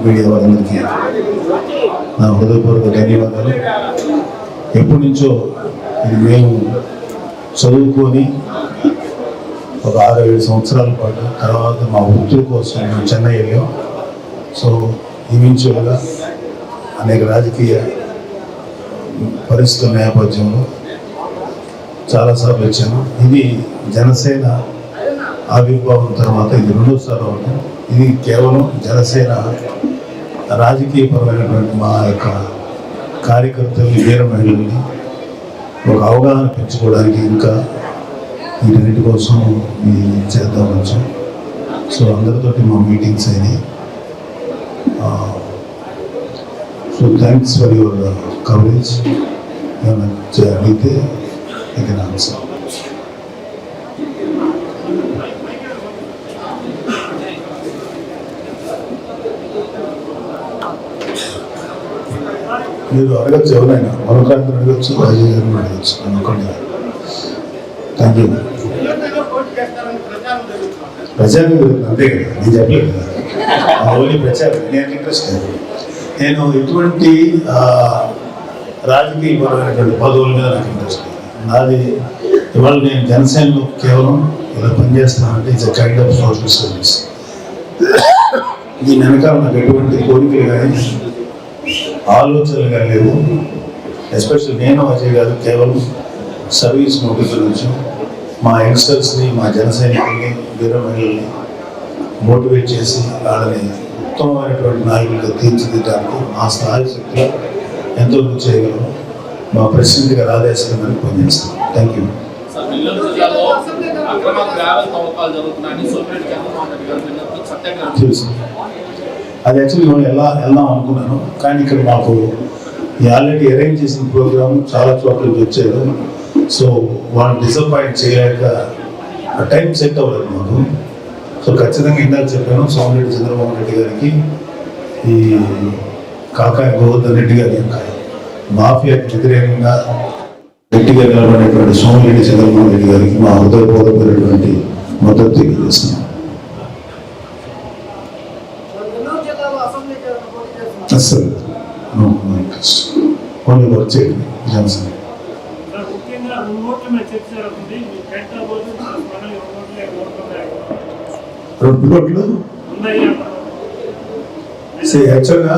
Media వారందరికీ నా హృదయపూర్వక ధన్యవాదాలు. ఎప్పటి నుంచో ఇది మేము చదువుకొని ఒక 6-7 సంవత్సరాల పాటు తర్వాత మా వృత్తుల కోసం మేము చెన్నై వెళ్ళాం. సో ఈవెన్చువల్గా అనేక రాజకీయ పరిస్థితుల నేపథ్యంలో చాలాసార్లు వచ్చాను. ఇది జనసేన ఆవిర్భావం తర్వాత ఇది 2వ సారి అవుతుంది. ఇది కేవలం జనసేన రాజకీయపరమైనటువంటి మా యొక్క కార్యకర్తల్ని వీర మహిళల్ని ఒక అవగాహన పెంచుకోవడానికి ఇంకా వీటన్నిటి కోసం చేద్దాం వచ్చాం. సో అందరితోటి మా మీటింగ్స్ అయినాయి. So thanks for your coverage. ఏమైనా అడిగితే ఇక ఆన్సర్. మీరు అడగచ్చు, ఎవరైనా మరొకరిని అడగచ్చు, రాజీవ్ గారిని అడగచ్చు, అనుకోండి. Thank you. ప్రచారం అంతే కదా, నేను చెప్పలేదు కదా, ఓన్లీ ప్రచారం. నేను ఇంట్రెస్ట్ లేదు. నేను ఎటువంటి రాజకీయపరమైనటువంటి పదవుల మీద నాకు ఇంట్రెస్ట్ లేదు. నాది ఇవాళ నేను జనసేనలో కేవలం ఇలా పనిచేస్తానంటే it's a kind of social service. దీని వెనకాల నాకు ఎటువంటి కోరికలు కానీ ఆలోచనలు కానీ లేవు. ఎస్పెషల్లీ నేను అజయ్ గారు కేవలం సర్వీస్ మోటివ్ నుంచి మా యంగ్స్టర్స్ని, మా జన సైనికుల్ని, వీర మహిళల్ని మోటివేట్ చేసి వాళ్ళని ఉత్తమమైనటువంటి నాయకులుగా తీర్చిదిద్దడానికి మా స్థాయి శక్తిలో ఎంతో చేయగలము. మా ప్రెసిడెంట్ గారు ఆదేశాలు మనకు పనిచేస్తాం. Thank you. తెలుసు, అది యాక్చువల్లీ మనం వెళ్దాం అనుకున్నాను, కానీ ఇక్కడ మాకు ఆల్రెడీ అరేంజ్ చేసిన ప్రోగ్రామ్ చాలా చోట్ల వచ్చారు. సో వాళ్ళు డిసప్పాయింట్ చేయలేక ఆ టైం సెట్ అవ్వలేదు మాకు. సో ఖచ్చితంగా ఇందాక చెప్పాను, సోమిరెడ్డి చంద్రమోహన్ రెడ్డి గారికి, ఈ కాకాయ గోవర్ధన్ రెడ్డి గారి యొక్క మాఫియాకి వ్యతిరేకంగా గట్టిగా నిలబడేటువంటి సోమిరెడ్డి చంద్రమోహన్ రెడ్డి గారికి మా హృదయపూర్వకమైనటువంటి మద్దతు తెలియజేస్తున్నాం. అసలు ఓన్లీ వర్క్ చేయండి జనసేన. రెండు కోట్లు యాక్చువల్గా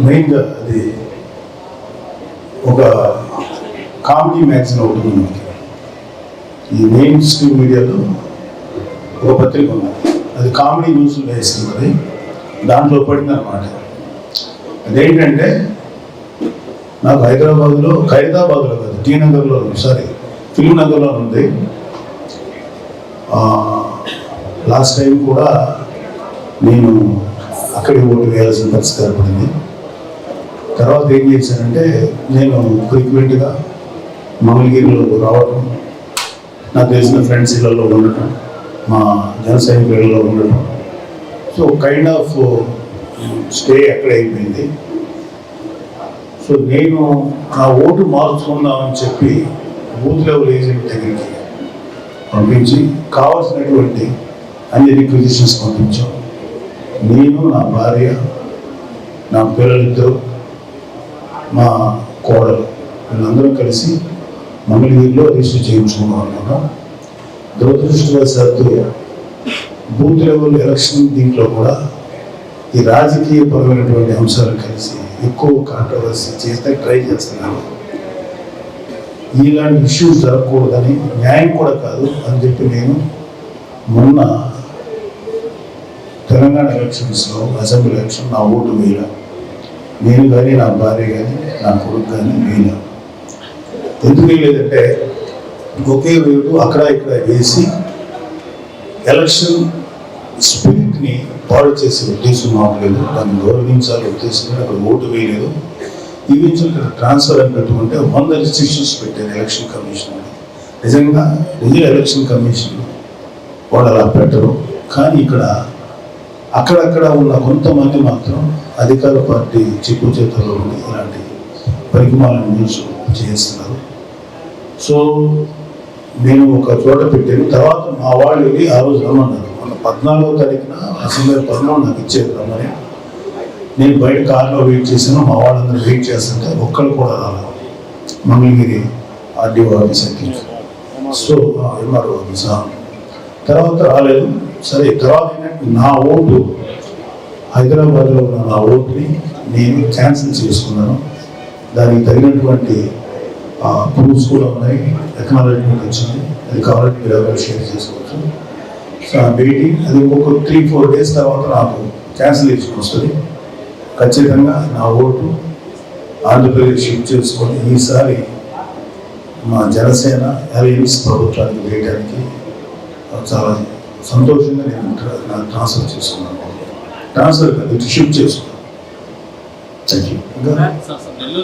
మెయిన్గా అది ఒక కామెడీ మ్యాగజైన్ ఒకటి ఉంది మనకి. ఈ మెయిన్ స్ట్రీమ్ మీడియాలో ఒక పత్రిక ఉంది, అది కామెడీ న్యూస్లు వేస్తుంది. దాంట్లో పడింది అన్నమాట. అదేంటంటే నాకు ఖైరతాబాద్లో కాదు, టీ నగర్లో, ఫిల్మ్ నగర్లో ఉంది. లాస్ట్ టైం కూడా నేను అక్కడికి ఓటు వేయాల్సిన పరిస్థితి ఏర్పడింది. తర్వాత ఏం చేశానంటే నేను ఫ్రీక్వెంట్గా మంగళగిరిలో రావడం, నాకు తెలిసిన ఫ్రెండ్స్ ఇళ్ళల్లో ఉండటం, మా జన సైనికులలో ఉండటం. సో కైండ్ ఆఫ్ స్టే అక్కడ అయిపోయింది. సో నేను నా ఓటు మార్చుకుందామని చెప్పి బూత్ లెవెల్ ఏజెంట్ దగ్గరికి పంపించి కావాల్సినటువంటి అన్ని రిక్విజిషన్స్ పంపించాం. నేను, నా భార్య, నా పిల్లలిద్దరు, మా కోడలు, వీళ్ళందరూ కలిసి మంగళగిరిలో రిజిస్టర్ చేయించుకున్నాం అనుకున్నాం. దురదృష్టవశాత్తు బూత్ లెవెల్ ఎలక్షన్ దీంట్లో కూడా ఈ రాజకీయపరమైనటువంటి అంశాలు కలిసి ఎక్కువ కాంట్రవర్సీ చేస్తే ట్రై చేస్తున్నాను. ఇలాంటి ఇష్యూస్ జరగకూడదని, న్యాయం కూడా కాదు అని చెప్పి నేను మొన్న తెలంగాణ ఎలక్షన్స్లో, అసెంబ్లీ ఎలక్షన్ నా ఓటు వేయడం, నేను కానీ, నా భార్య కానీ, నా కొడుకు కానీ వేయలేం. ఎందుకు వేయలేదంటే ఒకే వేటు అక్కడ ఇక్కడ వేసి ఎలక్షన్ స్పిరిట్ని పాడు చేసే ఉద్దేశం మాట్లేదు. దాన్ని గౌరవించాలి ఉద్దేశం, అక్కడ ఓటు వేయలేదు. ఈవెన్చువల్ ఇక్కడ ట్రాన్స్ఫర్ అని పెట్టుకుంటే 100 రిస్ట్రిక్షన్స్ పెట్టారు ఎలక్షన్ కమిషన్ అని. నిజంగా ఎలక్షన్ కమిషన్ వాళ్ళు అలా పెట్టరు. కానీ ఇక్కడ అక్కడక్కడ ఉన్న కొంతమంది మాత్రం అధికార పార్టీ చిక్కు చేతుల్లో ఉండి ఇలాంటి పరిమాణాలను న్యూస్ చేస్తున్నారు. సో నేను ఒక చోట పెట్టాను. తర్వాత మా వాళ్ళు వెళ్ళి ఆ రోజు రమ్మన్నారు. మన 14వ తారీఖున అసెంబ్లీ 14 నాకు ఇచ్చేది రమ్మని. నేను బయట కార్లో వెయిట్ చేశాను, మా వాళ్ళందరూ వెయిట్ చేస్తుంటే ఒక్కరు కూడా రాలేదు. మంగళగిరి ఆర్డీఓ ఆఫీస్ ఎక్కించు, సో ఎంఆర్ఓ ఆఫీస్ తర్వాత రాలేదు. సరే, తర్వాత ఏంటంటే నా ఓటు హైదరాబాద్లో ఉన్న నా ఓటుని నేను క్యాన్సిల్ చేసుకున్నాను. దానికి తగినటువంటి ప్రూఫ్స్ కూడా ఉన్నాయి, ఎక్నాలజ్మెంట్ వచ్చింది. అది కావాలంటే మీరు ఎవరు షేర్ చేసుకోవచ్చు. సో వెయిటింగ్, అది ఒక 3-4 డేస్ తర్వాత నాకు క్యాన్సిలేషన్ వస్తుంది. ఖచ్చితంగా నా ఓటు ఆంధ్రప్రదేశ్ షిఫ్ట్ చేసుకొని ఈసారి మా జనసేన అలయన్స్ ప్రభుత్వానికి వేయడానికి చాలా సంతోషంగా నేను ట్రాన్స్ఫర్ చేసుకున్నాను. ట్రాన్స్ఫర్ కాదు, షిఫ్ట్ చేసుకున్నాను. Thank you.